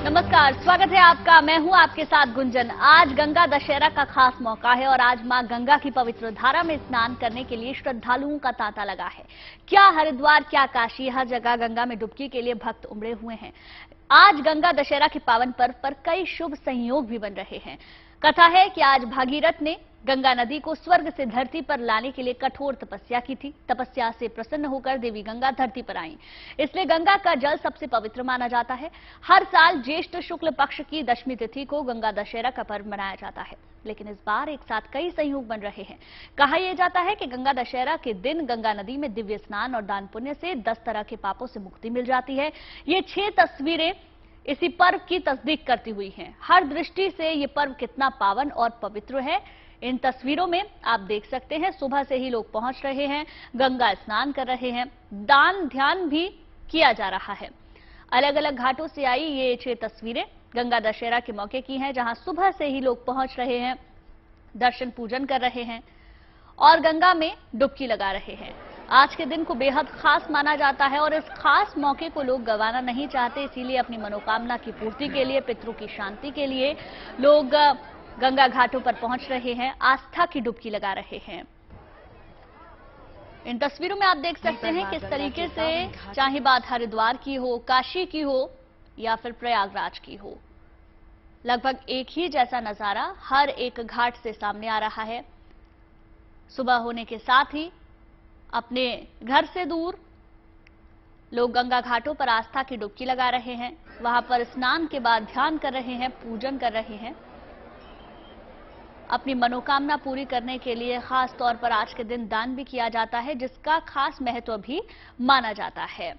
नमस्कार, स्वागत है आपका। मैं हूं आपके साथ गुंजन। आज गंगा दशहरा का खास मौका है और आज मां गंगा की पवित्र धारा में स्नान करने के लिए श्रद्धालुओं का तांता लगा है। क्या हरिद्वार, क्या काशी, हर जगह गंगा में डुबकी के लिए भक्त उमड़े हुए हैं। आज गंगा दशहरा के पावन पर्व पर कई शुभ संयोग भी बन रहे हैं। कथा है कि आज भागीरथ ने गंगा नदी को स्वर्ग से धरती पर लाने के लिए कठोर तपस्या की थी। तपस्या से प्रसन्न होकर देवी गंगा धरती पर आईं। इसलिए गंगा का जल सबसे पवित्र माना जाता है। हर साल ज्येष्ठ शुक्ल पक्ष की दशमी तिथि को गंगा दशहरा का पर्व मनाया जाता है, लेकिन इस बार एक साथ कई संयोग बन रहे हैं। कहा यह जाता है कि गंगा दशहरा के दिन गंगा नदी में दिव्य स्नान और दान पुण्य से 10 तरह के पापों से मुक्ति मिल जाती है। ये 6 तस्वीरें इसी पर्व की तस्दीक करती हुई हैं। हर दृष्टि से ये पर्व कितना पावन और पवित्र है, इन तस्वीरों में आप देख सकते हैं। सुबह से ही लोग पहुंच रहे हैं, गंगा स्नान कर रहे हैं, दान ध्यान भी किया जा रहा है। अलग अलग घाटों से आई ये 6 तस्वीरें गंगा दशहरा के मौके की हैं, जहां सुबह से ही लोग पहुंच रहे हैं, दर्शन पूजन कर रहे हैं और गंगा में डुबकी लगा रहे हैं। आज के दिन को बेहद खास माना जाता है और इस खास मौके को लोग गंवाना नहीं चाहते, इसीलिए अपनी मनोकामना की पूर्ति के लिए, पितरों की शांति के लिए लोग गंगा घाटों पर पहुंच रहे हैं, आस्था की डुबकी लगा रहे हैं। इन तस्वीरों में आप देख सकते हैं किस तरीके से, चाहे बात हरिद्वार की हो, काशी की हो या फिर प्रयागराज की हो, लगभग एक ही जैसा नजारा हर एक घाट से सामने आ रहा है। सुबह होने के साथ ही अपने घर से दूर लोग गंगा घाटों पर आस्था की डुबकी लगा रहे हैं। वहां पर स्नान के बाद ध्यान कर रहे हैं, पूजन कर रहे हैं। अपनी मनोकामना पूरी करने के लिए खास तौर पर आज के दिन दान भी किया जाता है, जिसका खास महत्व भी माना जाता है।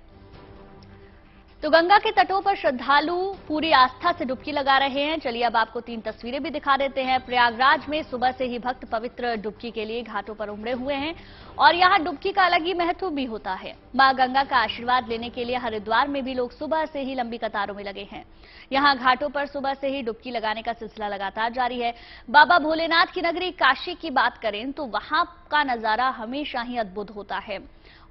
तो गंगा के तटों पर श्रद्धालु पूरी आस्था से डुबकी लगा रहे हैं। चलिए अब आपको 3 तस्वीरें भी दिखा देते हैं। प्रयागराज में सुबह से ही भक्त पवित्र डुबकी के लिए घाटों पर उमड़े हुए हैं और यहां डुबकी का अलग ही महत्व भी होता है। मां गंगा का आशीर्वाद लेने के लिए हरिद्वार में भी लोग सुबह से ही लंबी कतारों में लगे हैं। यहां घाटों पर सुबह से ही डुबकी लगाने का सिलसिला लगातार जारी है। बाबा भोलेनाथ की नगरी काशी की बात करें तो वहां का नजारा हमेशा ही अद्भुत होता है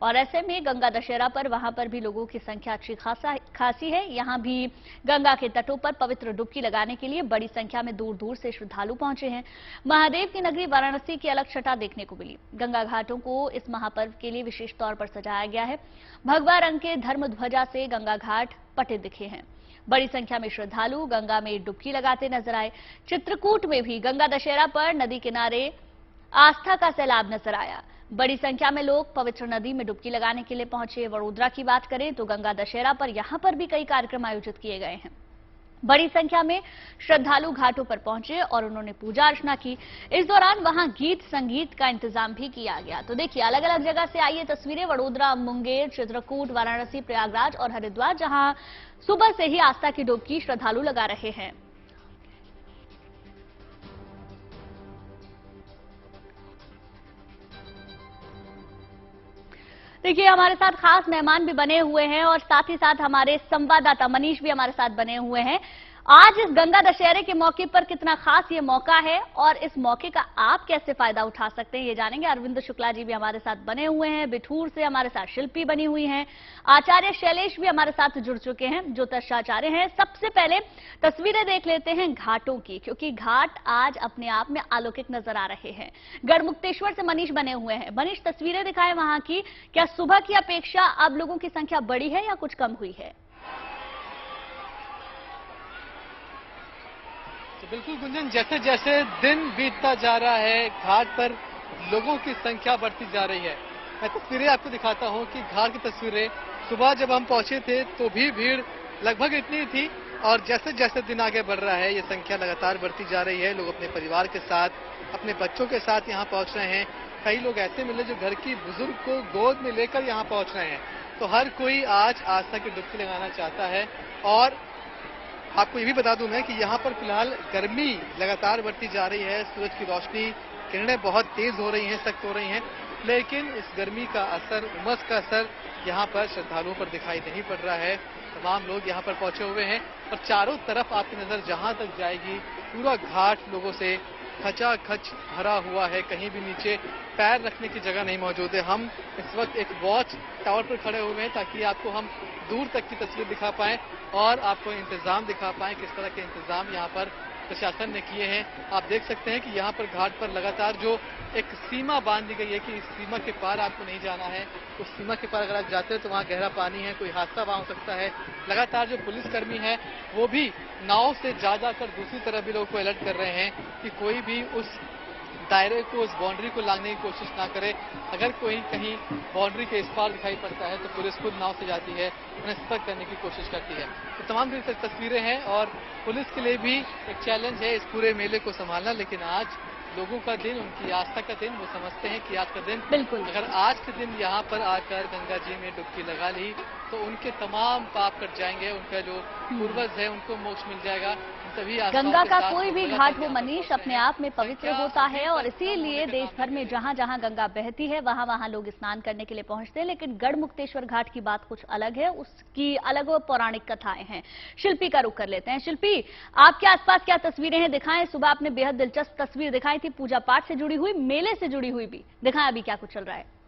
और ऐसे में गंगा दशहरा पर वहां पर भी लोगों की संख्या अच्छी खासी है। यहां भी गंगा के तटों पर पवित्र डुबकी लगाने के लिए बड़ी संख्या में दूर दूर से श्रद्धालु पहुंचे हैं। महादेव की नगरी वाराणसी की अलग छटा देखने को मिली। गंगा घाटों को इस महापर्व के लिए विशेष तौर पर सजाया गया है। भगवा रंग के धर्म ध्वजा से गंगा घाट पटे दिखे हैं। बड़ी संख्या में श्रद्धालु गंगा में डुबकी लगाते नजर आए। चित्रकूट में भी गंगा दशहरा पर नदी किनारे आस्था का सैलाब नजर आया। बड़ी संख्या में लोग पवित्र नदी में डुबकी लगाने के लिए पहुंचे। वडोदरा की बात करें तो गंगा दशहरा पर यहां पर भी कई कार्यक्रम आयोजित किए गए हैं। बड़ी संख्या में श्रद्धालु घाटों पर पहुंचे और उन्होंने पूजा अर्चना की। इस दौरान वहां गीत संगीत का इंतजाम भी किया गया। तो देखिए, अलग अलग जगह से आई ये तस्वीरें, वडोदरा, मुंगेर, चित्रकूट, वाराणसी, प्रयागराज और हरिद्वार, जहां सुबह से ही आस्था की डुबकी श्रद्धालु लगा रहे हैं। देखिए, हमारे साथ खास मेहमान भी बने हुए हैं और साथ ही साथ हमारे संवाददाता मनीष भी हमारे साथ बने हुए हैं। आज इस गंगा दशहरे के मौके पर कितना खास ये मौका है और इस मौके का आप कैसे फायदा उठा सकते हैं, ये जानेंगे। अरविंद शुक्ला जी भी हमारे साथ बने हुए हैं। बिठूर से हमारे साथ शिल्पी बनी हुई हैं। आचार्य शैलेश भी हमारे साथ जुड़ चुके हैं, ज्योतिषाचार्य हैं। सबसे पहले तस्वीरें देख लेते हैं घाटों की, क्योंकि घाट आज अपने आप में अलौकिक नजर आ रहे हैं। गढ़मुक्तेश्वर से मनीष बने हुए हैं। मनीष, तस्वीरें दिखाएं वहां की। क्या सुबह की अपेक्षा अब लोगों की संख्या बढ़ी है या कुछ कम हुई है? तो बिल्कुल गुंजन, जैसे जैसे दिन बीतता जा रहा है घाट पर लोगों की संख्या बढ़ती जा रही है। मैं तस्वीरें आपको दिखाता हूं कि घाट की तस्वीरें, सुबह जब हम पहुंचे थे तो भी भीड़ लगभग इतनी थी और जैसे जैसे दिन आगे बढ़ रहा है ये संख्या लगातार बढ़ती जा रही है। लोग अपने परिवार के साथ, अपने बच्चों के साथ यहाँ पहुंच रहे हैं। कई लोग ऐसे मिले जो घर की बुजुर्ग को गोद में लेकर यहाँ पहुंच रहे हैं। तो हर कोई आज आस्था की डुबकी लगाना चाहता है। और आपको ये भी बता दूं मैं कि यहाँ पर फिलहाल गर्मी लगातार बढ़ती जा रही है। सूरज की रोशनी, किरणें बहुत तेज हो रही हैं, सख्त हो रही हैं, लेकिन इस गर्मी का असर, उमस का असर यहाँ पर श्रद्धालुओं पर दिखाई नहीं पड़ रहा है। तमाम लोग यहाँ पर पहुंचे हुए हैं और चारों तरफ आपकी नजर जहां तक जाएगी पूरा घाट लोगों से खचाखच भरा हुआ है, कहीं भी नीचे पैर रखने की जगह नहीं मौजूद है। हम इस वक्त एक वॉच टावर पर खड़े हुए हैं ताकि आपको हम दूर तक की तस्वीर दिखा पाएं और आपको इंतजाम दिखा पाएं, किस तरह के इंतजाम यहाँ पर प्रशासन ने किए हैं। आप देख सकते हैं कि यहाँ पर घाट पर लगातार जो एक सीमा बांध दी गई है कि इस सीमा के पार आपको नहीं जाना है। उस सीमा के पार अगर आप जाते हैं तो वहाँ गहरा पानी है, कोई हादसा वहाँ हो सकता है। लगातार जो पुलिसकर्मी है वो भी नाव से जा जाकर दूसरी तरफ भी लोगों को अलर्ट कर रहे हैं कि कोई भी उस दायरे को, उस बाउंड्री को लांघने की कोशिश ना करे। अगर कोई कहीं बाउंड्री के इस पार दिखाई पड़ता है तो पुलिस खुद नाव से जाती है, उन्हें सतर्क करने की कोशिश करती है। तो तमाम तस्वीरें हैं और पुलिस के लिए भी एक चैलेंज है इस पूरे मेले को संभालना। लेकिन आज लोगों का दिन, उनकी आस्था का दिन, वो समझते हैं कि आज का दिन, बिल्कुल, अगर आज के दिन यहाँ पर आकर गंगा जी में डुबकी लगा ली तो उनके तमाम पाप कट जाएंगे, उनका जो पूर्वज है उनको मोक्ष मिल जाएगा। सभी गंगा का कोई भी घाट वो मनीष अपने आप में पवित्र होता है और इसीलिए देश भर में जहां जहां गंगा बहती है वहां वहां लोग स्नान करने के लिए पहुंचते हैं। लेकिन गढ़मुक्तेश्वर घाट की बात कुछ अलग है, उसकी अलग वो पौराणिक कथाएं हैं। शिल्पी का रुख कर लेते हैं। शिल्पी, आपके आसपास क्या तस्वीरें हैं, दिखाएं। सुबह आपने बेहद दिलचस्प तस्वीर दिखाई थी, पूजा पाठ से जुड़ी हुई, मेले से जुड़ी हुई भी दिखाएं, अभी क्या कुछ चल रहा है।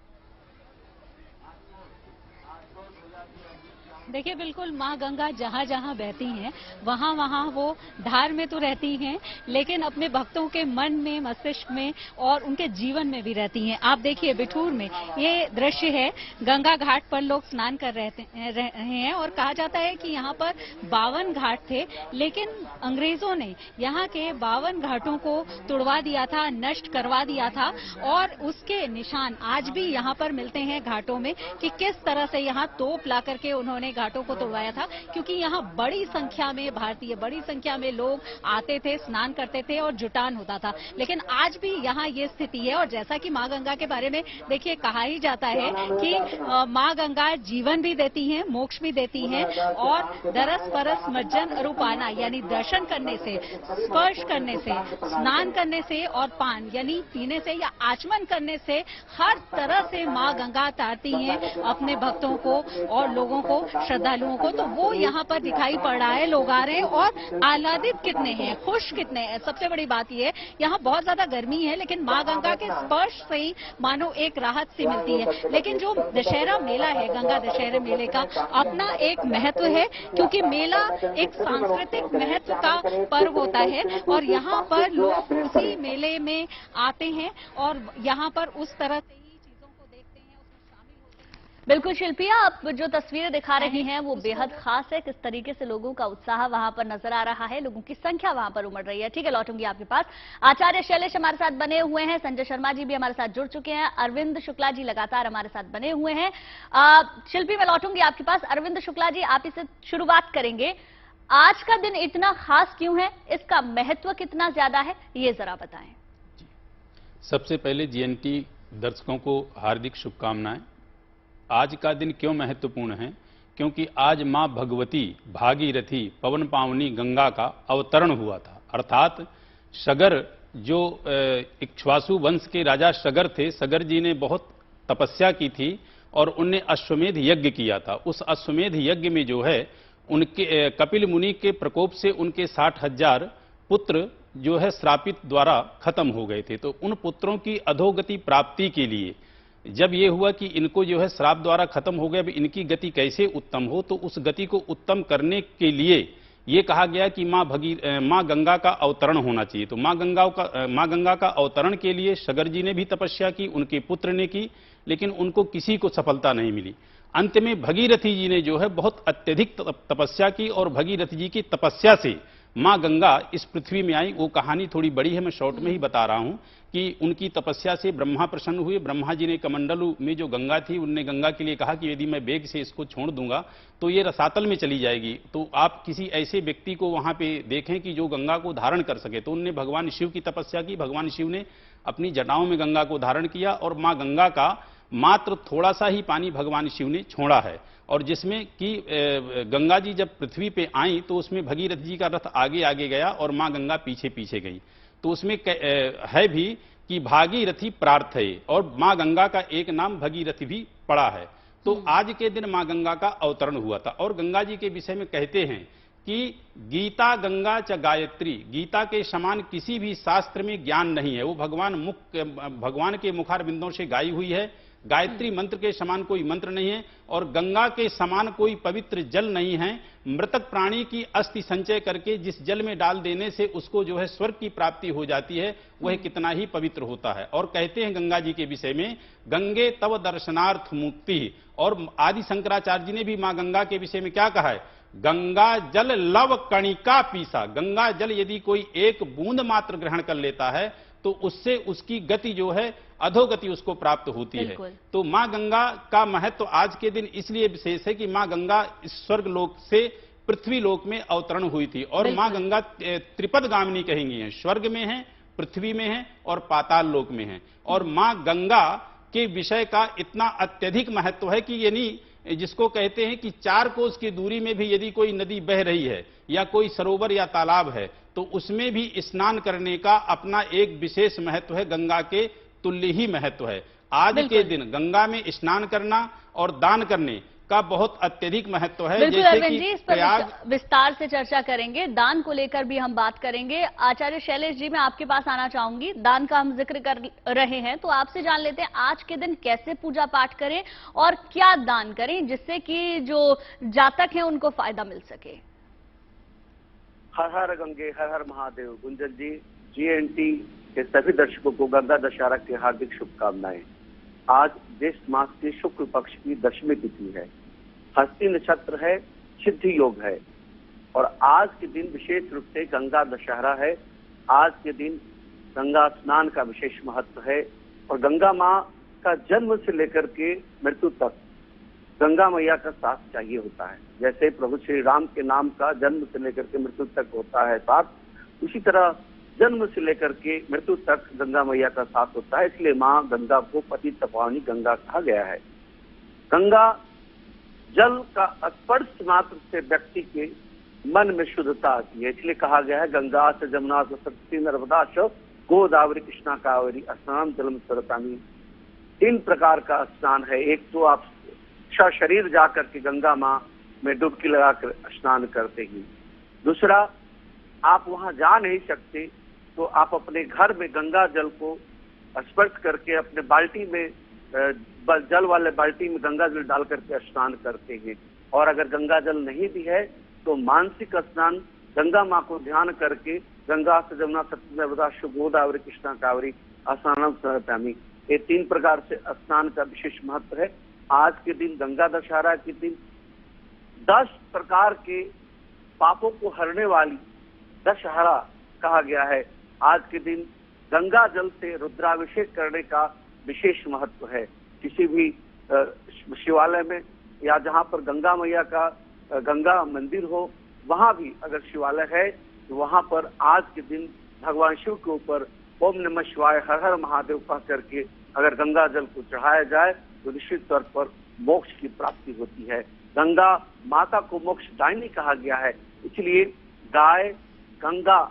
देखिए, बिल्कुल माँ गंगा जहाँ जहाँ बहती हैं वहाँ वहाँ वो धार में तो रहती हैं, लेकिन अपने भक्तों के मन में, मस्तिष्क में और उनके जीवन में भी रहती हैं। आप देखिए बिठूर में ये दृश्य है, गंगा घाट पर लोग स्नान कर रहे हैं और कहा जाता है कि यहाँ पर 52 घाट थे, लेकिन अंग्रेजों ने यहाँ के 52 घाटों को तुड़वा दिया था, नष्ट करवा दिया था और उसके निशान आज भी यहाँ पर मिलते हैं घाटों में कि किस तरह से यहाँ तोप ला करके उन्होंने घाटों को तोड़वाया था। क्योंकि यहाँ बड़ी संख्या में भारतीय, बड़ी संख्या में लोग आते थे, स्नान करते थे और जुटान होता था। लेकिन आज भी यहाँ ये स्थिति है और जैसा कि माँ गंगा के बारे में देखिए कहा ही जाता है कि माँ गंगा जीवन भी देती हैं, मोक्ष भी देती हैं और दरस परस मज्जन रूपाना यानी दर्शन करने से, स्पर्श करने से, स्नान करने से और पान यानी पीने से या आचमन करने से हर तरह से माँ गंगा तारती हैं अपने भक्तों को और लोगों को, श्रद्धालुओं को। तो वो यहाँ पर दिखाई पड़ रहा है, लोग आ रहे हैं और आह्लादित कितने हैं, खुश कितने हैं। सबसे बड़ी बात यह है यहाँ बहुत ज्यादा गर्मी है, लेकिन माँ गंगा के स्पर्श से ही मानो एक राहत सी मिलती है। लेकिन जो दशहरा मेला है, गंगा दशहरे मेले का अपना एक महत्व है, क्योंकि मेला एक सांस्कृतिक महत्व का पर्व होता है और यहाँ पर लोग उसी मेले में आते हैं और यहाँ पर उस तरह से बिल्कुल शिल्पिया, आप जो तस्वीरें दिखा रही हैं वो बेहद खास है। किस तरीके से लोगों का उत्साह वहां पर नजर आ रहा है, लोगों की संख्या वहां पर उमड़ रही है। ठीक है, लौटूंगी आपके पास। आचार्य शैलेश हमारे साथ बने हुए हैं, संजय शर्मा जी भी हमारे साथ जुड़ चुके हैं, अरविंद शुक्ला जी लगातार हमारे साथ बने हुए हैं। शिल्पी, मैं लौटूंगी आपके पास। अरविंद शुक्ला जी, आप इससे शुरुआत करेंगे। आज का दिन इतना खास क्यों है, इसका महत्व कितना ज्यादा है, ये जरा बताएं। सबसे पहले जीएनटी दर्शकों को हार्दिक शुभकामनाएं। आज का दिन क्यों महत्वपूर्ण है? क्योंकि आज मां भगवती भागीरथी पवन पावनी गंगा का अवतरण हुआ था। अर्थात सगर, जो इक्ष्वाकु वंश के राजा सगर थे, सगर जी ने बहुत तपस्या की थी और उनने अश्वमेध यज्ञ किया था। उस अश्वमेध यज्ञ में जो है उनके कपिल मुनि के प्रकोप से उनके 60,000 पुत्र जो है श्रापित द्वारा खत्म हो गए थे। तो उन पुत्रों की अधोगति प्राप्ति के लिए जब ये हुआ कि इनको जो है श्राप द्वारा खत्म हो गया, अब इनकी गति कैसे उत्तम हो, तो उस गति को उत्तम करने के लिए ये कहा गया कि मां गंगा का अवतरण होना चाहिए। तो मां गंगा का अवतरण के लिए सगर जी ने भी तपस्या की, उनके पुत्र ने की, लेकिन उनको किसी को सफलता नहीं मिली। अंत में भगीरथी जी ने जो है बहुत अत्यधिक तपस्या की और भगीरथ जी की तपस्या से मां गंगा इस पृथ्वी में आई। वो कहानी थोड़ी बड़ी है, मैं शॉर्ट में ही बता रहा हूं कि उनकी तपस्या से ब्रह्मा प्रसन्न हुए। ब्रह्मा जी ने कमंडलू में जो गंगा थी, उनने गंगा के लिए कहा कि यदि मैं वेग से इसको छोड़ दूंगा तो ये रसातल में चली जाएगी, तो आप किसी ऐसे व्यक्ति को वहां पे देखें कि जो गंगा को धारण कर सके। तो उनने भगवान शिव की तपस्या की। भगवान शिव ने अपनी जटाओं में गंगा को धारण किया और मां गंगा का मात्र थोड़ा सा ही पानी भगवान शिव ने छोड़ा है। और जिसमें कि गंगा जी जब पृथ्वी पे आई तो उसमें भगीरथ जी का रथ आगे आगे गया और मां गंगा पीछे पीछे गई। तो उसमें है भी कि भागीरथी प्रार्थये, और मां गंगा का एक नाम भगीरथी भी पड़ा है। तो आज के दिन मां गंगा का अवतरण हुआ था। और गंगा जी के विषय में कहते हैं कि गीता गंगा च गायत्री, गीता के समान किसी भी शास्त्र में ज्ञान नहीं है। वो भगवान के मुखारबिंदों से गाई हुई है। गायत्री मंत्र के समान कोई मंत्र नहीं है और गंगा के समान कोई पवित्र जल नहीं है। मृतक प्राणी की अस्थि संचय करके जिस जल में डाल देने से उसको जो है स्वर्ग की प्राप्ति हो जाती है, वह कितना ही पवित्र होता है। और कहते हैं गंगा जी के विषय में, गंगे तव दर्शनार्थ मुक्ति। और आदि शंकराचार्य जी ने भी मां गंगा के विषय में क्या कहा है, गंगा जल लव कणिका पीसा। गंगा जल यदि कोई एक बूंद मात्र ग्रहण कर लेता है तो उससे उसकी गति जो है अधोगति उसको प्राप्त होती है। तो मां गंगा का महत्व आज के दिन इसलिए विशेष है कि मां गंगा स्वर्ग लोक से पृथ्वी लोक में अवतरण हुई थी। और मां गंगा त्रिपद गामिनी कहेंगी हैं, स्वर्ग में है, पृथ्वी में है और पाताल लोक में है। और मां गंगा के विषय का इतना अत्यधिक महत्व है कि यानी जिसको कहते हैं कि 4 कोस की दूरी में भी यदि कोई नदी बह रही है या कोई सरोवर या तालाब है तो उसमें भी स्नान करने का अपना एक विशेष महत्व है, गंगा के तुल्य ही महत्व है। आज के दिन गंगा में स्नान करना और दान करने का बहुत अत्यधिक महत्व है। बिल्कुल जैसे अरविंद जी, इस पर विस्तार से चर्चा करेंगे, दान को लेकर भी हम बात करेंगे। आचार्य शैलेश जी, मैं आपके पास आना चाहूंगी। दान का हम जिक्र कर रहे हैं तो आपसे जान लेते हैं आज के दिन कैसे पूजा पाठ करें और क्या दान करें जिससे कि जो जातक हैं उनको फायदा मिल सके। हर हर गंगे हर हर महादेव। गुंजन जी, GNT के सभी दर्शकों को गंगा दशहरा की हार्दिक शुभकामनाएं। आज ज्येष्ठ मास के शुक्ल पक्ष की दशमी तिथि है, हस्ती नक्षत्र है, सिद्धि योग है और आज के दिन विशेष रूप से गंगा दशहरा है। आज के दिन गंगा स्नान का विशेष महत्व है और गंगा माँ का जन्म से लेकर के मृत्यु तक गंगा मैया का साथ चाहिए होता है। जैसे प्रभु श्री राम के नाम का जन्म से लेकर के मृत्यु तक होता है साथ, उसी तरह जन्म से लेकर के मृत्यु तक गंगा मैया का साथ होता है। इसलिए माँ गंगा को पतित पावनी गंगा कहा गया है। गंगा जल का स्पर्श मात्र से व्यक्ति के मन में शुद्धता आती है, इसलिए कहा गया है गंगा से जमुना से सरस्वती नर्मदा च गोदावरी कृष्णा कावेरी स्नान जलम सरतामी। 3 प्रकार का स्नान है। एक तो आप शरीर जाकर के गंगा माँ में डुबकी लगाकर स्नान करते हैं। दूसरा, आप वहां जा नहीं सकते तो आप अपने घर में गंगा जल को स्पर्श करके अपने बाल्टी में जल वाले बाल्टी में गंगा जल डाल करके स्नान करते हैं। और अगर गंगा जल नहीं भी है तो मानसिक स्नान गंगा माँ को ध्यान करके गंगा से जमुना सतलज नर्मदा गोदावरी कृष्णा कावेरी स्नानम सरतामी, ये 3 प्रकार से स्नान का विशेष महत्व है। आज के दिन गंगा दशहरा के दिन 10 प्रकार के पापों को हरने वाली दशहरा कहा गया है। आज के दिन गंगा जल से रुद्राभिषेक करने का विशेष महत्व है। किसी भी शिवालय में या जहाँ पर गंगा मैया का गंगा मंदिर हो, वहां भी अगर शिवालय है तो वहां पर आज के दिन भगवान शिव के ऊपर ओम नमः शिवाय हर हर महादेव कह करके अगर गंगा जल को चढ़ाया जाए तो निश्चित तौर पर मोक्ष की प्राप्ति होती है। गंगा माता को मोक्षदायिनी कहा गया है, इसलिए गाय, गंगा,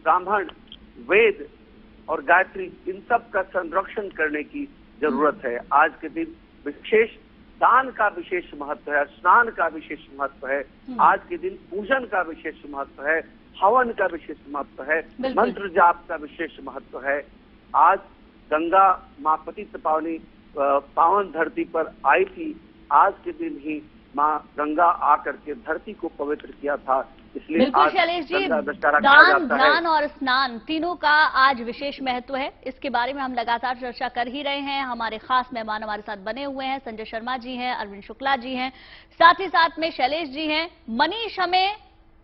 ब्राह्मण, वेद और गायत्री इन सब का संरक्षण करने की जरूरत है। आज के दिन विशेष दान का विशेष महत्व है, स्नान का विशेष महत्व है। आज के दिन पूजन का विशेष महत्व है, हवन का विशेष महत्व है, मंत्र जाप का विशेष महत्व है। आज गंगा माँ पतित पावनी पावन धरती पर आई थी। आज के दिन ही माँ गंगा आकर के धरती को पवित्र किया था, इसलिए बिल्कुल आज शैलेश जी, दशहरा दान और स्नान तीनों का आज विशेष महत्व है। इसके बारे में हम लगातार चर्चा कर ही रहे हैं। हमारे खास मेहमान हमारे साथ बने हुए हैं, संजय शर्मा जी हैं, अरविंद शुक्ला जी हैं, साथ ही साथ में शैलेश जी हैं, मनीष हमें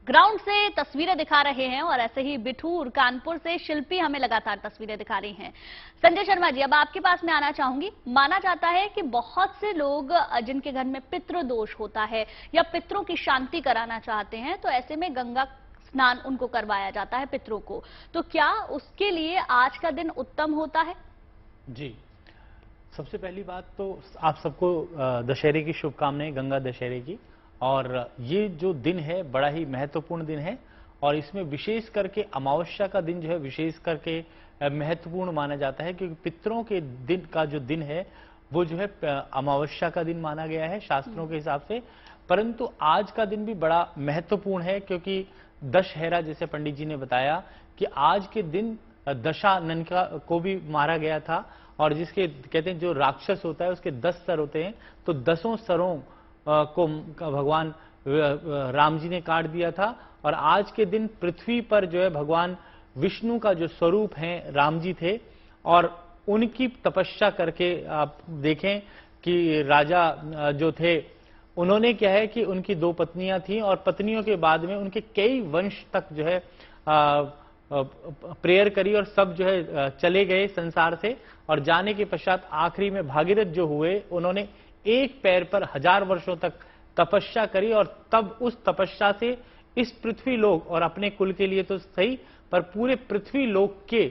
ग्राउंड से तस्वीरें दिखा रहे हैं और ऐसे ही बिठूर कानपुर से शिल्पी हमें लगातार तस्वीरें दिखा रही हैं। संजय शर्मा जी, अब आपके पास मैं आना चाहूंगी। माना जाता है कि बहुत से लोग जिनके घर में पितृ दोष होता है या पितरों की शांति कराना चाहते हैं तो ऐसे में गंगा स्नान उनको करवाया जाता है पितरों को, तो क्या उसके लिए आज का दिन उत्तम होता है? जी, सबसे पहली बात तो आप सबको दशहरे की शुभकामनाएं, गंगा दशहरे की। और ये जो दिन है बड़ा ही महत्वपूर्ण दिन है और इसमें विशेष करके अमावस्या का दिन जो है विशेष करके महत्वपूर्ण माना जाता है, क्योंकि पितरों के दिन का जो दिन है वो जो है अमावस्या का दिन माना गया है शास्त्रों के हिसाब से। परंतु आज का दिन भी बड़ा महत्वपूर्ण है, क्योंकि दशहरा, जैसे पंडित जी ने बताया कि आज के दिन दशानन को भी मारा गया था, और जिसके कहते हैं जो राक्षस होता है उसके 10 सर होते हैं, तो 10 सरों को भगवान राम जी ने काट दिया था। और आज के दिन पृथ्वी पर जो है भगवान विष्णु का जो स्वरूप है राम जी थे, और उनकी तपस्या करके आप देखें कि राजा जो थे उन्होंने क्या है कि उनकी 2 पत्नियां थीं, और पत्नियों के बाद में उनके कई वंश तक जो है प्रेयर करी, और सब जो है चले गए संसार से। और जाने के पश्चात आखिरी में भागीरथ जो हुए, उन्होंने एक पैर पर 1000 वर्षों तक तपस्या करी, और तब उस तपस्या से इस पृथ्वी लोक, और अपने कुल के लिए तो सही पर पूरे पृथ्वी लोक के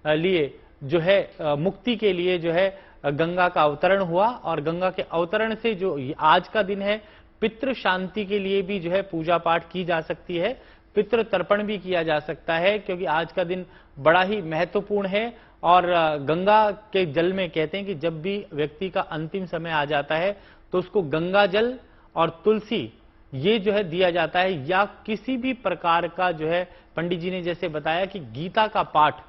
लिए जो है मुक्ति के लिए जो है गंगा का अवतरण हुआ। और गंगा के अवतरण से जो आज का दिन है, पितृ शांति के लिए भी जो है पूजा पाठ की जा सकती है, पितृ तर्पण भी किया जा सकता है, क्योंकि आज का दिन बड़ा ही महत्वपूर्ण है। और गंगा के जल में कहते हैं कि जब भी व्यक्ति का अंतिम समय आ जाता है तो उसको गंगा जल और तुलसी ये जो है दिया जाता है, या किसी भी प्रकार का जो है पंडित जी ने जैसे बताया कि गीता का पाठ,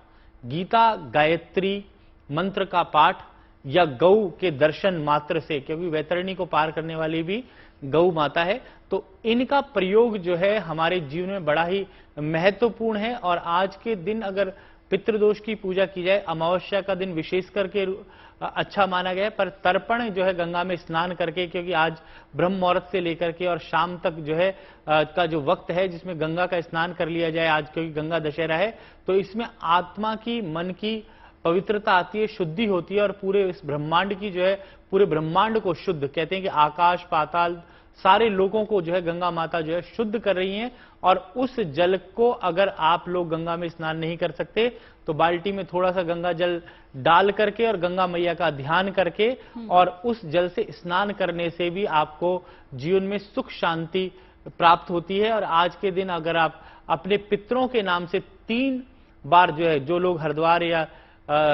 गीता गायत्री मंत्र का पाठ, या गौ के दर्शन मात्र से, क्योंकि वैतरणी को पार करने वाली भी गौ माता है, तो इनका प्रयोग जो है हमारे जीवन में बड़ा ही महत्वपूर्ण है। और आज के दिन अगर पितृदोष की पूजा की जाए, अमावस्या का दिन विशेष करके अच्छा माना गया है, पर तर्पण जो है गंगा में स्नान करके, क्योंकि आज ब्रह्म मुहूर्त से लेकर के और शाम तक जो है का जो वक्त है जिसमें गंगा का स्नान कर लिया जाए आज, क्योंकि गंगा दशहरा है, तो इसमें आत्मा की, मन की पवित्रता आती है, शुद्धि होती है, और पूरे इस ब्रह्मांड की जो है, पूरे ब्रह्मांड को शुद्ध, कहते हैं कि आकाश पाताल सारे लोगों को जो है गंगा माता जो है शुद्ध कर रही हैं। और उस जल को अगर आप लोग गंगा में स्नान नहीं कर सकते तो बाल्टी में थोड़ा सा गंगा जल डाल करके और गंगा मैया का ध्यान करके और उस जल से स्नान करने से भी आपको जीवन में सुख शांति प्राप्त होती है। और आज के दिन अगर आप अपने पितरों के नाम से 3 बार जो है, जो लोग हरिद्वार या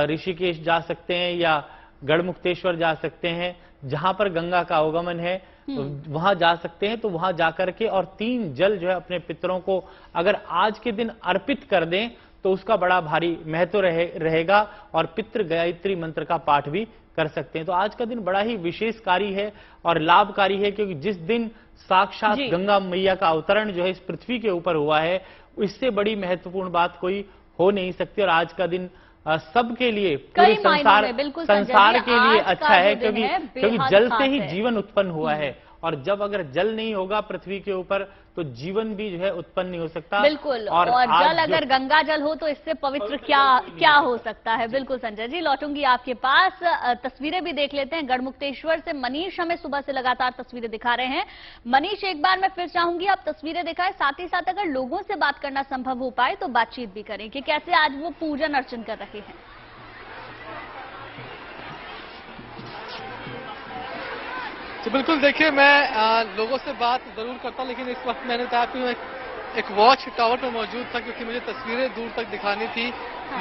ऋषिकेश जा सकते हैं या गढ़मुक्तेश्वर जा सकते हैं, जहां पर गंगा का आगमन है वहां जा सकते हैं, तो वहां जाकर के और 3 जल जो है अपने पितरों को अगर आज के दिन अर्पित कर दें तो उसका बड़ा भारी महत्व रहेगा। और पितृ गायत्री मंत्र का पाठ भी कर सकते हैं। तो आज का दिन बड़ा ही विशेषकारी है और लाभकारी है, क्योंकि जिस दिन साक्षात गंगा मैया का अवतरण जो है इस पृथ्वी के ऊपर हुआ है, इससे बड़ी महत्वपूर्ण बात कोई हो नहीं सकती। और आज का दिन सबके लिए, पूरे संसार के लिए अच्छा है, क्योंकि जल से ही जीवन उत्पन्न हुआ है। और जब अगर जल नहीं होगा पृथ्वी के ऊपर तो जीवन भी जो है उत्पन्न नहीं हो सकता। बिल्कुल। और जल अगर गंगा जल हो तो इससे पवित्र क्या हो सकता है। बिल्कुल संजय जी, लौटूंगी आपके पास। तस्वीरें भी देख लेते हैं गढ़मुक्तेश्वर से। मनीष हमें सुबह से लगातार तस्वीरें दिखा रहे हैं। मनीष, एक बार मैं फिर चाहूंगी आप तस्वीरें दिखाएं, साथ ही साथ अगर लोगों से बात करना संभव हो पाए तो बातचीत भी करें कि कैसे आज वो पूजन अर्चन कर रहे हैं। तो बिल्कुल देखिए, मैं लोगों से बात जरूर करता, लेकिन इस वक्त मैंने बताया कि मैं एक वॉच टावर पर मौजूद था, क्योंकि मुझे तस्वीरें दूर तक दिखानी थी।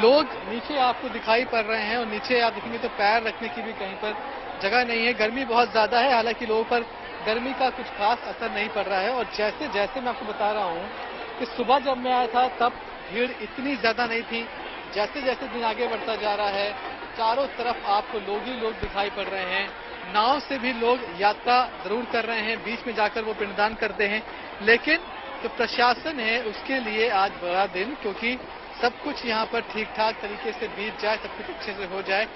लोग नीचे आपको दिखाई पड़ रहे हैं और नीचे आप देखेंगे तो पैर रखने की भी कहीं पर जगह नहीं है। गर्मी बहुत ज्यादा है, हालांकि लोगों पर गर्मी का कुछ खास असर नहीं पड़ रहा है। और जैसे जैसे मैं आपको बता रहा हूँ कि सुबह जब मैं आया था तब भीड़ इतनी ज्यादा नहीं थी। जैसे जैसे दिन आगे बढ़ता जा रहा है, चारों तरफ आपको लोग ही लोग दिखाई पड़ रहे हैं। नाव से भी लोग यात्रा जरूर कर रहे हैं, बीच में जाकर वो पिंडदान करते हैं। लेकिन जो प्रशासन है उसके लिए आज बड़ा दिन, क्योंकि सब कुछ यहाँ पर ठीक ठाक तरीके से बीत जाए, सब कुछ अच्छे से हो जाए,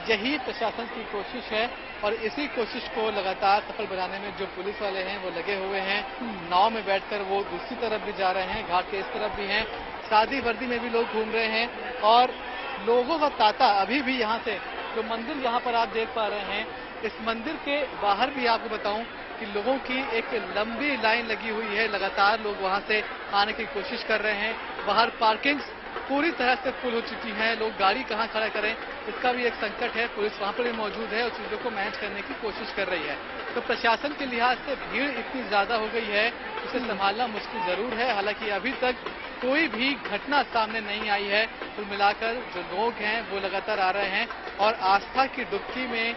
यही प्रशासन की कोशिश है। और इसी कोशिश को लगातार सफल बनाने में जो पुलिस वाले हैं वो लगे हुए हैं। नाव में बैठकर वो दूसरी तरफ भी जा रहे हैं, घाट के इस तरफ भी हैं, सादी वर्दी में भी लोग घूम रहे हैं। और लोगों का तांता अभी भी यहाँ से, जो मंदिर यहाँ पर आप देख पा रहे हैं, इस मंदिर के बाहर भी आपको बताऊं कि लोगों की एक लंबी लाइन लगी हुई है। लगातार लोग वहां से आने की कोशिश कर रहे हैं। बाहर पार्किंग्स पूरी तरह से फुल हो चुकी हैं, लोग गाड़ी कहां खड़ा करें इसका भी एक संकट है। पुलिस वहां पर भी मौजूद है और चीजों को मैनेज करने की कोशिश कर रही है। तो प्रशासन के लिहाज से भीड़ इतनी ज्यादा हो गई है, उसे संभालना मुश्किल जरूर है। हालांकि अभी तक कोई भी घटना सामने नहीं आई है। कुल मिलाकर जो लोग हैं वो लगातार आ रहे हैं और आस्था की डुबकी में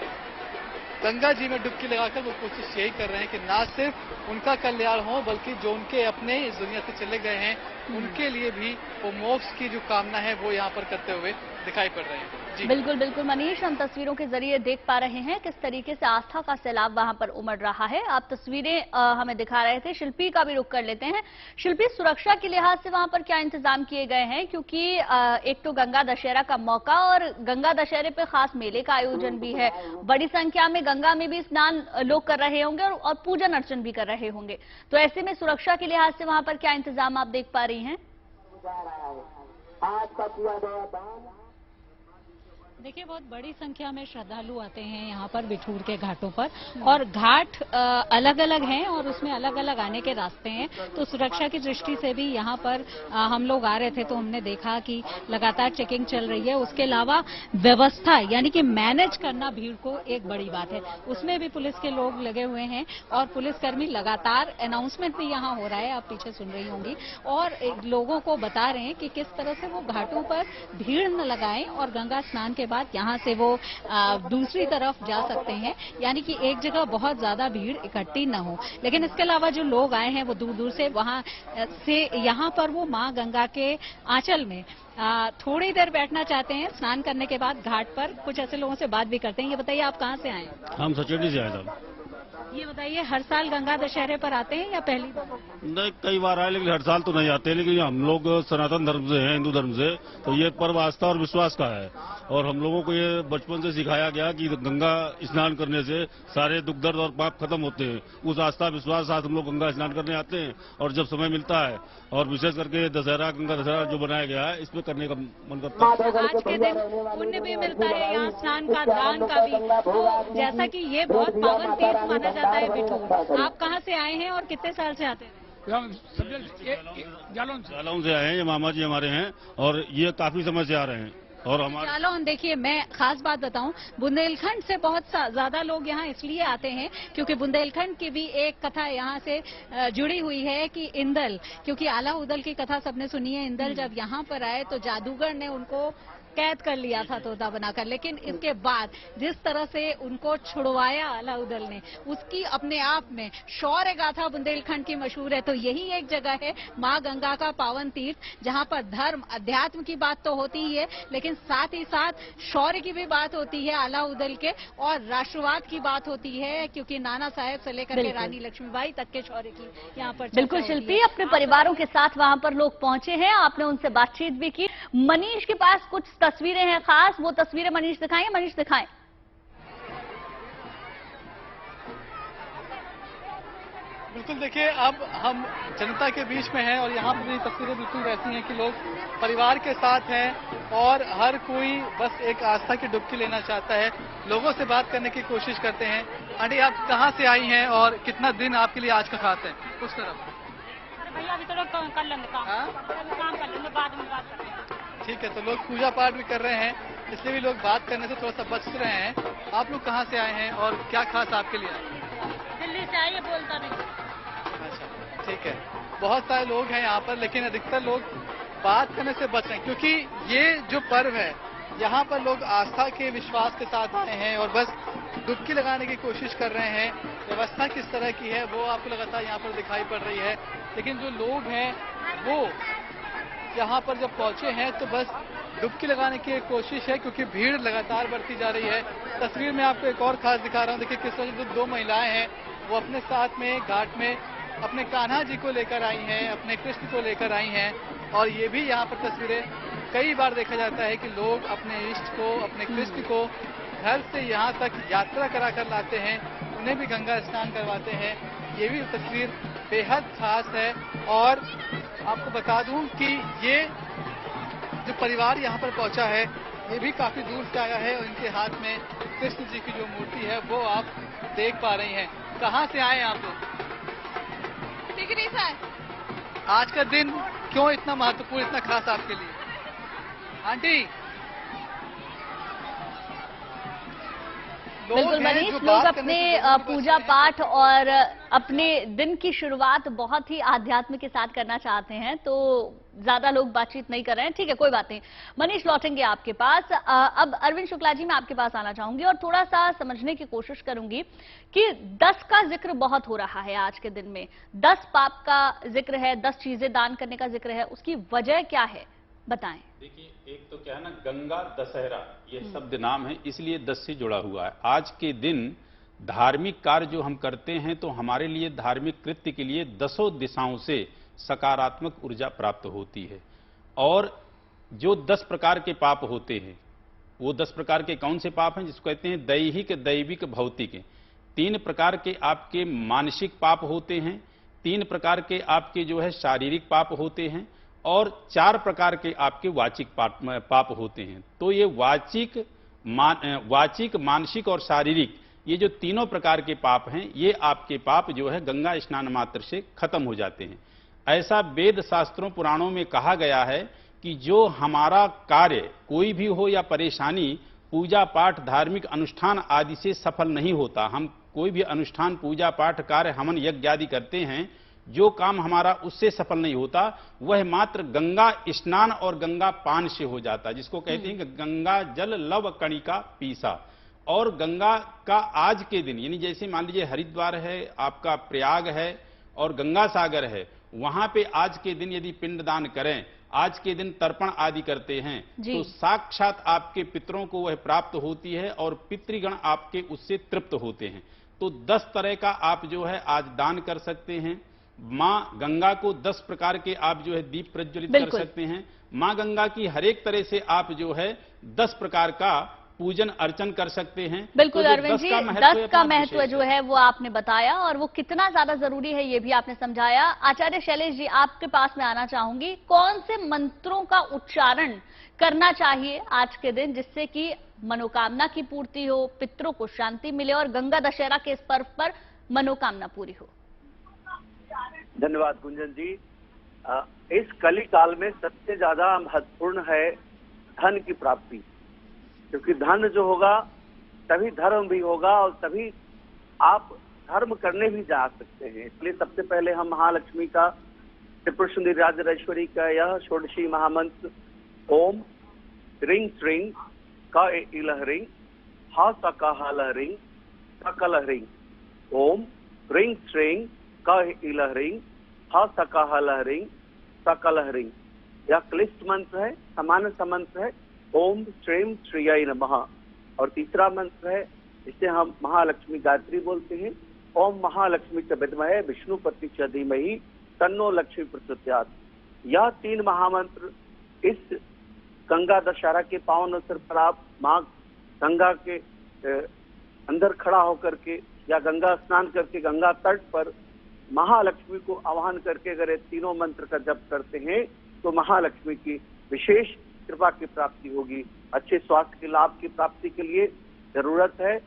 गंगा जी में डुबकी लगाकर वो कोशिश यही कर रहे हैं कि ना सिर्फ उनका कल्याण हो, बल्कि जो उनके अपने इस दुनिया से चले गए हैं उनके लिए भी वो मोक्ष की जो कामना है वो यहाँ पर करते हुए दिखाई पड़ रहे हैं। जी बिल्कुल बिल्कुल मनीष, हम तस्वीरों के जरिए देख पा रहे हैं किस तरीके से आस्था का सैलाब वहां पर उमड़ रहा है। आप तस्वीरें हमें दिखा रहे थे। शिल्पी का भी रुख कर लेते हैं। शिल्पी, सुरक्षा के लिहाज से वहां पर क्या इंतजाम किए गए हैं? क्योंकि एक तो गंगा दशहरा का मौका और गंगा दशहरे पे खास मेले का आयोजन भी है। बड़ी संख्या में गंगा में भी स्नान लोग कर रहे होंगे और पूजन अर्चन भी कर रहे होंगे, तो ऐसे में सुरक्षा के लिहाज से वहां पर क्या इंतजाम आप देख पा रही हैं? आज का किया गया दान। देखिए, बहुत बड़ी संख्या में श्रद्धालु आते हैं यहाँ पर बिठूर के घाटों पर, और घाट अलग अलग हैं और उसमें अलग अलग आने के रास्ते हैं। तो सुरक्षा की दृष्टि से भी यहाँ पर हम लोग आ रहे थे तो हमने देखा कि लगातार चेकिंग चल रही है। उसके अलावा व्यवस्था यानी कि मैनेज करना भीड़ को एक बड़ी बात है, उसमें भी पुलिस के लोग लगे हुए हैं और पुलिसकर्मी लगातार अनाउंसमेंट भी यहाँ हो रहा है, आप पीछे सुन रही होंगी, और लोगों को बता रहे हैं कि किस तरह से वो घाटों पर भीड़ न लगाएं और गंगा स्नान के बाद यहाँ से वो दूसरी तरफ जा सकते हैं, यानी कि एक जगह बहुत ज्यादा भीड़ इकट्ठी न हो। लेकिन इसके अलावा जो लोग आए हैं वो दूर दूर से वहां से यहाँ पर वो मां गंगा के आंचल में थोड़ी देर बैठना चाहते हैं। स्नान करने के बाद घाट पर कुछ ऐसे लोगों से बात भी करते हैं। ये बताइए, आप कहाँ से आए? हम सचेटी से आए थे। ये बताइए, हर साल गंगा दशहरे पर आते हैं या पहली बार? नहीं, कई बार आए, लेकिन हर साल तो नहीं आते। लेकिन हम लोग सनातन धर्म से हैं, हिंदू धर्म से, तो ये पर्व आस्था और विश्वास का है। और हम लोगों को ये बचपन से सिखाया गया कि गंगा स्नान करने से सारे दुख दर्द और पाप खत्म होते हैं। उस आस्था विश्वास के साथ हम लोग गंगा स्नान करने आते हैं, और जब समय मिलता है, और विशेष करके दशहरा, गंगा दशहरा जो बनाया गया है, इसमें करने का मन करता है। आज के दिन पुण्य भी मिलता है, यहाँ स्नान का, दान का भी। तो जैसा कि ये बहुत पावन तीर्थ माना जाता है बिठूर, आप कहाँ से आए हैं और कितने साल से आते हैं? जालौन से आए हैं, ये मामा जी हमारे हैं, और ये काफी समय से आ रहे हैं। और हमारे जालौन, देखिए मैं खास बात बताऊं, बुंदेलखंड से बहुत ज्यादा लोग यहाँ इसलिए आते हैं क्योंकि बुंदेलखंड की भी एक कथा यहाँ से जुड़ी हुई है कि इंदल, क्योंकि आला उदल की कथा सबने सुनी है। इंदल जब यहाँ पर आए तो जादूगर ने उनको कैद कर लिया था तोता बनाकर, लेकिन इसके बाद जिस तरह से उनको छुड़वाया अलाउदल ने, उसकी अपने आप में शौर्य गाथा बुंदेलखंड की मशहूर है। तो यही एक जगह है मां गंगा का पावन तीर्थ, जहां पर धर्म अध्यात्म की बात तो होती ही है, लेकिन साथ ही साथ शौर्य की भी बात होती है अलाउदल के, और राष्ट्रवाद की बात होती है, क्योंकि नाना साहेब से लेकर के रानी लक्ष्मीबाई तक के शौर्य की यहाँ पर बिल्कुल शिल्पी, अपने परिवारों के साथ वहां पर लोग पहुंचे हैं, आपने उनसे बातचीत भी की। मनीष के पास कुछ तस्वीरें हैं खास, वो तस्वीरें मनीष दिखाएं। मनीष दिखाएं। बिल्कुल, देखिए अब हम जनता के बीच में हैं और यहाँ पर भी तस्वीरें बिल्कुल वैसी हैं कि लोग परिवार के साथ हैं और हर कोई बस एक आस्था की डुबकी लेना चाहता है। लोगों से बात करने की कोशिश करते हैं। आंटी, आप कहाँ से आई हैं और कितना दिन आपके लिए आज का खास है? उस तरफ भैया अभी तो लोग कर लेंगे काम कर लेंगे, बाद में बात करेंगे। ठीक है, तो लोग पूजा पाठ भी कर रहे हैं, इसलिए भी लोग बात करने से थोड़ा सा बच रहे हैं। आप लोग कहाँ से आए हैं और क्या खास आपके लिए? दिल्ली से आइए, बोलता नहीं। अच्छा, ठीक है। बहुत सारे लोग हैं यहाँ पर, लेकिन अधिकतर लोग बात करने से बच रहे हैं क्योंकि ये जो पर्व है, यहाँ पर लोग आस्था के विश्वास के साथ आए हैं और बस डुबकी लगाने की कोशिश कर रहे हैं। व्यवस्था किस तरह की है वो आपको लगातार यहाँ पर दिखाई पड़ रही है, लेकिन जो लोग हैं वो यहाँ पर जब पहुंचे हैं तो बस डुबकी लगाने की कोशिश है क्योंकि भीड़ लगातार बढ़ती जा रही है। तस्वीर में आपको एक और खास दिखा रहा हूँ, देखिए किस तरह से दो महिलाएं हैं वो अपने साथ में घाट में अपने कान्हा जी को लेकर आई हैं, अपने कृष्ण को लेकर आई हैं। और ये भी यहाँ पर तस्वीरें कई बार देखा जाता है कि लोग अपने इष्ट को, अपने कृष्ण को घर से यहाँ तक यात्रा करा कर लाते हैं, उन्हें भी गंगा स्नान करवाते हैं। ये भी तस्वीर बेहद खास है। और आपको बता दूं कि ये जो परिवार यहाँ पर पहुंचा है ये भी काफी दूर से आया है और इनके हाथ में कृष्ण जी की जो मूर्ति है वो आप देख पा रही हैं। कहाँ से आए आप लोग? टिकरी से। आज का दिन क्यों इतना महत्वपूर्ण, इतना खास आपके लिए? आंटी, बिल्कुल हैं मनीष, जो लोग बात अपने करने से जरूर बचते पूजा हैं। पाठ और अपने दिन की शुरुआत बहुत ही आध्यात्म के साथ करना चाहते हैं, तो ज्यादा लोग बातचीत नहीं कर रहे हैं। ठीक है, कोई बात नहीं। मनीष, लौटेंगे आपके पास। अब अरविंद शुक्ला जी, मैं आपके पास आना चाहूंगी और थोड़ा सा समझने की कोशिश करूंगी कि 10 का जिक्र बहुत हो रहा है आज के दिन में। 10 पाप का जिक्र है, 10 चीजें दान करने का जिक्र है, उसकी वजह क्या है, बताएं। देखिए, एक तो क्या है ना, गंगा दशहरा ये शब्द नाम है, इसलिए 10 से जुड़ा हुआ है। आज के दिन धार्मिक कार्य जो हम करते हैं, तो हमारे लिए धार्मिक कृत्य के लिए 10 दिशाओं से सकारात्मक ऊर्जा प्राप्त होती है। और जो 10 प्रकार के पाप होते हैं, वो 10 प्रकार के कौन से पाप हैं, जिसको कहते हैं दैहिक, दैविक, भौतिक। 3 प्रकार के आपके मानसिक पाप होते हैं, 3 प्रकार के आपके जो है शारीरिक पाप होते हैं, और 4 प्रकार के आपके वाचिक पाप होते हैं। तो ये वाचिक, मानसिक और शारीरिक, ये जो तीनों प्रकार के पाप हैं, ये आपके पाप जो है गंगा स्नान मात्र से खत्म हो जाते हैं। ऐसा वेद शास्त्रों पुराणों में कहा गया है कि जो हमारा कार्य कोई भी हो या परेशानी, पूजा पाठ, धार्मिक अनुष्ठान आदि से सफल नहीं होता। हम कोई भी अनुष्ठान, पूजा पाठ, कार्य, हवन, यज्ञ आदि करते हैं, जो काम हमारा उससे सफल नहीं होता, वह मात्र गंगा स्नान और गंगा पान से हो जाता है, जिसको कहते हैं कि गंगा जल लव कणिका पीसा। और गंगा का आज के दिन, यानी जैसे मान लीजिए हरिद्वार है, आपका प्रयाग है और गंगा सागर है, वहां पे आज के दिन यदि पिंडदान करें, आज के दिन तर्पण आदि करते हैं, तो साक्षात आपके पितरों को वह प्राप्त होती है और पितृगण आपके उससे तृप्त होते हैं। तो 10 तरह का आप जो है आज दान कर सकते हैं। मां गंगा को 10 प्रकार के आप जो है दीप प्रज्वलित कर सकते हैं। मां गंगा की हर एक तरह से आप जो है 10 प्रकार का पूजन अर्चन कर सकते हैं। बिल्कुल तो अरविंद जी, 10 का महत्व जो है वो आपने बताया और वो कितना ज्यादा जरूरी है ये भी आपने समझाया। आचार्य शैलेश जी, आपके पास मैं आना चाहूंगी, कौन से मंत्रों का उच्चारण करना चाहिए आज के दिन, जिससे कि मनोकामना की पूर्ति हो, पितरों को शांति मिले और गंगा दशहरा के इस पर्व पर मनोकामना पूरी हो? धन्यवाद गुंजन जी। इस कली काल में सबसे ज्यादा महत्वपूर्ण है धन की प्राप्ति, क्योंकि धन जो होगा तभी धर्म भी होगा और तभी आप धर्म करने भी जा सकते हैं। इसलिए सबसे पहले हम महालक्ष्मी का, त्रिपुर सुंदरी राजराजेश्वरी का यह षोडशी महामंत्र ओम रिंग श्रिंग का इलहरिंग हा सकाहलहरिंग सकलहरिंग, ओम रिंग श्रिंग का इलहरिंग हा सकाहलहरिंग सकलहरिंग। यह क्लिष्ट मंत्र है, सामान्य मंत्र है, ओम श्रीम श्रीयाय नमः। और तीसरा मंत्र है, इसे हम महालक्ष्मी गायत्री बोलते हैं, ओम महालक्ष्मी च विद्महे विष्णुपति च धीमहि तन्नो लक्ष्मी प्रचोदयात्। यह 3 महामंत्र इस गंगा दशहरा के पावन अवसर पर आप मां गंगा के अंदर खड़ा होकर के या गंगा स्नान करके गंगा तट पर महालक्ष्मी को आह्वान करके अगर ये तीनों मंत्र का जप करते हैं, तो महालक्ष्मी की विशेष कृपा की प्राप्ति होगी। अच्छे स्वास्थ्य के लाभ की प्राप्ति के लिए जरूरत है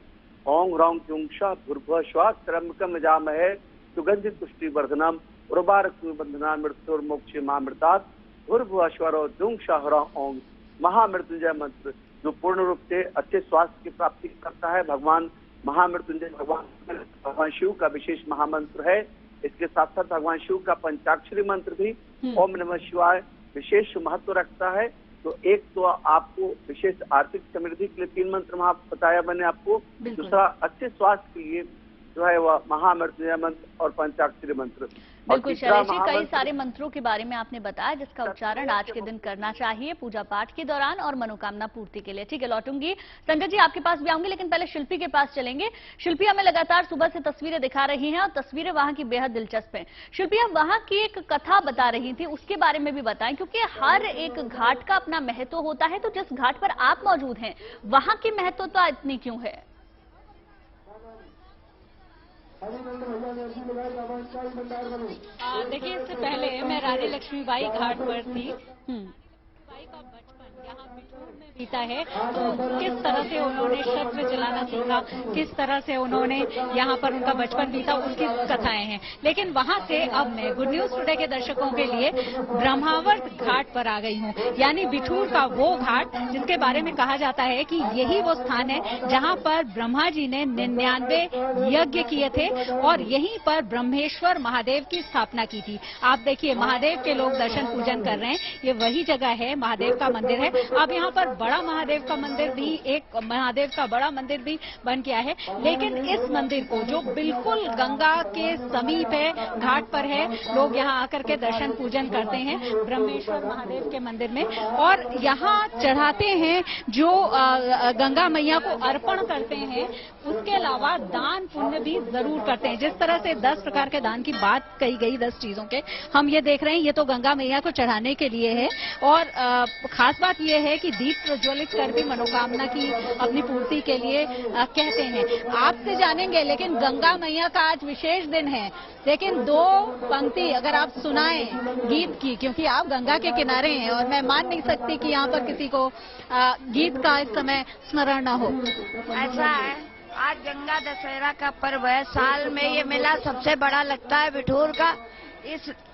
ओम रौम चुंक्षा भूर्भुवः स्वः त्र्यंबकम यजामहे सुगंधित पुष्टिवर्धनम उर्वारुक बंधना मृत्युर्मोक्ष मामृतात् भूर्भुवः स्वः चुंक्षा ओम। महामृत्युंजय मंत्र जो पूर्ण रूप से अच्छे स्वास्थ्य की प्राप्ति करता है, भगवान महामृत्युंजय भगवान शिव का विशेष महामंत्र है। इसके साथ साथ भगवान शिव का पंचाक्षरी मंत्र भी ओम नमः शिवाय विशेष महत्व रखता है। तो एक तो आपको विशेष आर्थिक समृद्धि के लिए 3 मंत्र वहां बताया मैंने आपको, दूसरा अच्छे स्वास्थ्य के लिए जो है वह महामृत्युंजय मंत्र और पंचाक्षरी मंत्र। बिल्कुल शैलेश जी, कई सारे मंत्रों के बारे में आपने बताया जिसका उच्चारण आज के दिन करना चाहिए पूजा पाठ के दौरान और मनोकामना पूर्ति के लिए। ठीक है, लौटूंगी संगत जी आपके पास भी आऊंगी, लेकिन पहले शिल्पी के पास चलेंगे। शिल्पी हमें लगातार सुबह से तस्वीरें दिखा रही हैं और तस्वीरें वहां की बेहद दिलचस्प हैं। शिल्पी, आप वहां की एक कथा बता रही थी, उसके बारे में भी बताएं, क्योंकि हर एक घाट का अपना महत्व होता है। तो जिस घाट पर आप मौजूद हैं वहां की महत्वता इतनी क्यों है? देखिए, इससे पहले मैं रानी लक्ष्मीबाई घाट पर थी। बाई का बचपन यहाँ बिठूर में बीता है, तो किस तरह से उन्होंने शस्त्र चलाना सीखा, किस तरह से उन्होंने यहाँ पर उनका बचपन बीता, उसकी कथाएं हैं। लेकिन वहां से अब मैं गुड न्यूज टुडे के दर्शकों के लिए ब्रह्मावर्त घाट पर आ गई हूँ, यानी बिठूर का वो घाट जिसके बारे में कहा जाता है कि यही वो स्थान है जहाँ पर ब्रह्मा जी ने 99 यज्ञ किए थे और यहीं पर ब्रह्मेश्वर महादेव की स्थापना की थी। आप देखिए महादेव के लोग दर्शन पूजन कर रहे हैं, ये वही जगह है, महादेव का मंदिर है। अब यहाँ पर बड़ा महादेव का मंदिर भी, एक महादेव का बड़ा मंदिर भी बन गया है, लेकिन इस मंदिर को जो बिल्कुल गंगा के समीप है, घाट पर है, लोग यहाँ आकर के दर्शन पूजन करते हैं ब्रह्मेश्वर महादेव के मंदिर में और यहाँ चढ़ाते हैं जो गंगा मैया को अर्पण करते हैं। उसके अलावा दान पुण्य भी जरूर करते हैं। जिस तरह से 10 प्रकार के दान की बात कही गई, 10 चीजों के हम ये देख रहे हैं, ये तो गंगा मैया को चढ़ाने के लिए है और खास बात यह है कि दीप प्रज्वलित कर भी मनोकामना की अपनी पूर्ति के लिए कहते हैं। आपसे जानेंगे, लेकिन गंगा मैया का आज विशेष दिन है, लेकिन 2 पंक्ति अगर आप सुनाएं गीत की, क्योंकि आप गंगा के किनारे हैं और मैं मान नहीं सकती कि यहाँ पर किसी को गीत का इस समय स्मरण न हो। ऐसा है, आज गंगा दशहरा का पर्व है, साल में ये मेला सबसे बड़ा लगता है बिठूर का।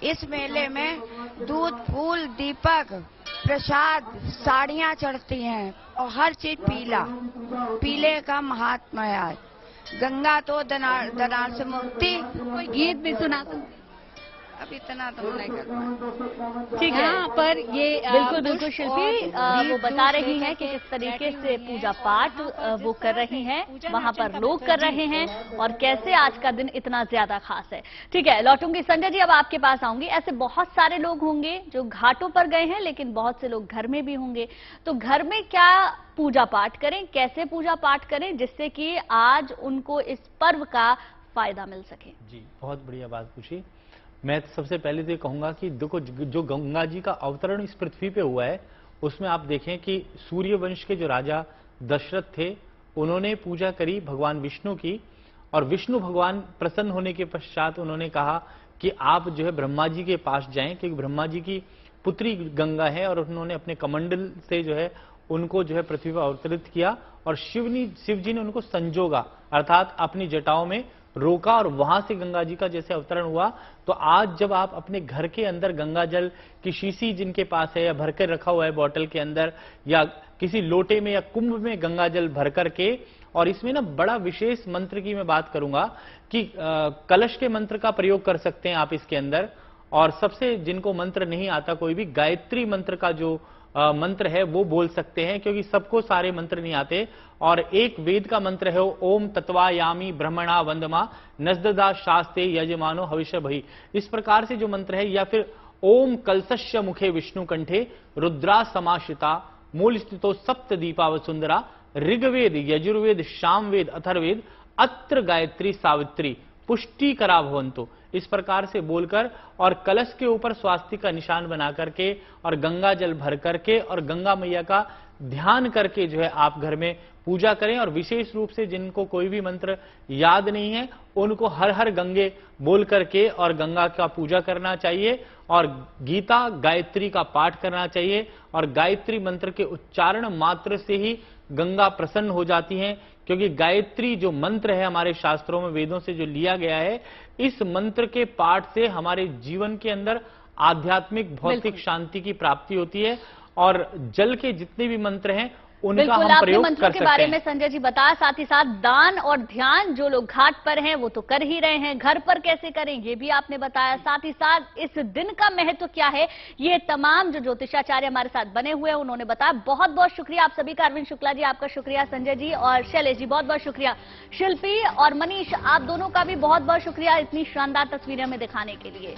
इस मेले में दूध, फूल, दीपक, प्रसाद, साड़ियाँ चढ़ती हैं और हर चीज पीले का महात्मा है। आज गंगा तो दनार से मुक्ति। कोई गीत भी सुना सकते? अब इतना तो नहीं कर पाए। ठीक है, यहाँ पर ये बिल्कुल शिल्पी वो बता रही हैं कि किस तरीके से पूजा पाठ वो कर रही हैं, वहाँ पर लोग कर रहे हैं और कैसे आज का दिन इतना ज्यादा खास है। ठीक है, लौटूंगी संजय जी, अब आपके पास आऊंगी। ऐसे बहुत सारे लोग होंगे जो घाटों पर गए हैं, लेकिन बहुत से लोग घर में भी होंगे, तो घर में क्या पूजा पाठ करें, कैसे पूजा पाठ करें जिससे कि आज उनको इस पर्व का फायदा मिल सके? जी, बहुत बढ़िया बात पूछी। मैं सबसे पहले तो ये कहूंगा कि देखो, जो गंगा जी का अवतरण इस पृथ्वी पे हुआ है, उसमें आप देखें कि सूर्य वंश के जो राजा दशरथ थे, उन्होंने पूजा करी भगवान विष्णु की और विष्णु भगवान प्रसन्न होने के पश्चात उन्होंने कहा कि आप जो है ब्रह्मा जी के पास जाएं, क्योंकि ब्रह्मा जी की पुत्री गंगा है और उन्होंने अपने कमंडल से जो है उनको जो है पृथ्वी पर अवतरित किया और शिव जी ने उनको संजोगा, अर्थात अपनी जटाओं में रोका और वहां से गंगा जी का जैसे अवतरण हुआ। तो आज जब आप अपने घर के अंदर गंगा जल की शीशी जिनके पास है या भरकर रखा हुआ है बॉटल के अंदर या किसी लोटे में या कुंभ में गंगा जल भर करके, और इसमें ना बड़ा विशेष मंत्र की मैं बात करूंगा कि कलश के मंत्र का प्रयोग कर सकते हैं आप इसके अंदर। और सबसे जिनको मंत्र नहीं आता कोई भी गायत्री मंत्र का जो मंत्र है वो बोल सकते हैं, क्योंकि सबको सारे मंत्र नहीं आते। और एक वेद का मंत्र है ओम तत्वायामी ब्रह्मणा वंदमा नजदा शास्ते यजमानो हविष्य भई, इस प्रकार से जो मंत्र है। या फिर ओम कलसस्य मुखे विष्णु कंठे रुद्रा समाश्रिता मूल स्थितो सप्त दीपा वसुंदरा ऋग्वेद यजुर्वेद सामवेद अथर्वेद अत्र गायत्री सावित्री पुष्टिकरा भवन्तु, इस प्रकार से बोलकर और कलश के ऊपर स्वास्तिक का निशान बना करके और गंगा जल भर करके और गंगा मैया का ध्यान करके जो है आप घर में पूजा करें। और विशेष रूप से जिनको कोई भी मंत्र याद नहीं है उनको हर हर गंगे बोल करके और गंगा का पूजा करना चाहिए और गीता गायत्री का पाठ करना चाहिए। और गायत्री मंत्र के उच्चारण मात्र से ही गंगा प्रसन्न हो जाती हैं, क्योंकि गायत्री जो मंत्र है हमारे शास्त्रों में वेदों से जो लिया गया है, इस मंत्र के पाठ से हमारे जीवन के अंदर आध्यात्मिक भौतिक शांति की प्राप्ति होती है। और जल के जितने भी मंत्र हैं उनका हम प्रयोग कर सकते हैं। के बारे में संजय जी बताया, साथ ही साथ दान और ध्यान जो लोग घाट पर हैं वो तो कर ही रहे हैं, घर पर कैसे करें ये भी आपने बताया। साथ ही साथ इस दिन का महत्व क्या है ये तमाम जो ज्योतिषाचार्य हमारे साथ बने हुए हैं उन्होंने बताया। बहुत बहुत शुक्रिया आप सभी का। अरविंद शुक्ला जी आपका शुक्रिया, संजय जी और शैलेश जी बहुत बहुत शुक्रिया, शिल्पी और मनीष आप दोनों का भी बहुत बहुत शुक्रिया इतनी शानदार तस्वीरें हमें दिखाने के लिए।